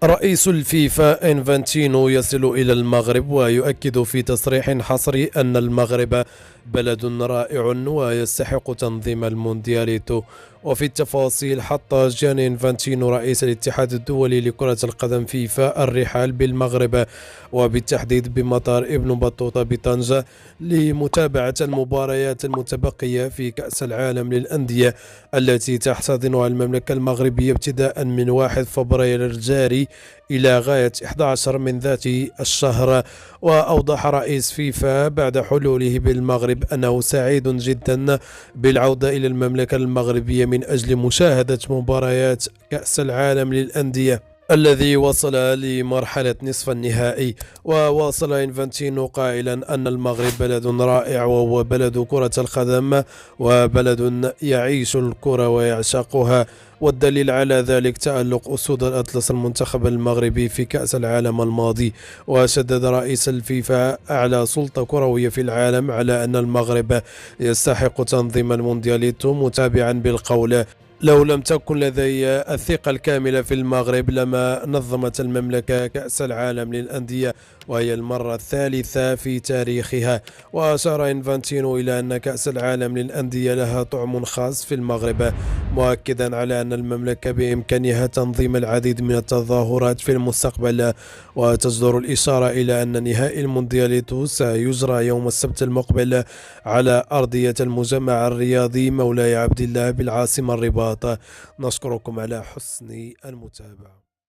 رئيس الفيفا إنفانتينو يصل إلى المغرب ويؤكد في تصريح حصري أن المغرب بلد رائع ويستحق تنظيم الموندياليتو. وفي التفاصيل حط جاني إنفانتينو رئيس الاتحاد الدولي لكرة القدم فيفا الرحال بالمغرب وبالتحديد بمطار ابن بطوطة بطنجة لمتابعة المباريات المتبقية في كأس العالم للأندية التي تحتضنها المملكة المغربية ابتداء من 1 فبراير الجاري إلى غاية 11 من ذات الشهر. وأوضح رئيس فيفا بعد حلوله بالمغرب أنه سعيد جدا بالعودة إلى المملكة المغربية من أجل مشاهدة مباريات كأس العالم للأندية الذي وصل لمرحلة نصف النهائي. وواصل إنفانتينو قائلا أن المغرب بلد رائع وهو بلد كرة القدم وبلد يعيش الكرة ويعشقها، والدليل على ذلك تألق أسود الأطلس المنتخب المغربي في كأس العالم الماضي. وشدد رئيس الفيفا أعلى سلطة كروية في العالم على أن المغرب يستحق تنظيم الموندياليتو، متابعا بالقول: لو لم تكن لدي الثقة الكاملة في المغرب لما نظمت المملكة كأس العالم للأندية، وهي المرة الثالثة في تاريخها. وأشار إنفانتينو إلى أن كأس العالم للأندية لها طعم خاص في المغرب، مؤكدا على أن المملكة بإمكانها تنظيم العديد من التظاهرات في المستقبل. وتجدر الإشارة إلى أن نهائي الموندياليتو سيجرى يوم السبت المقبل على أرضية المجمع الرياضي مولاي عبد الله بالعاصمة الرباط. نشكركم على حسن المتابعة.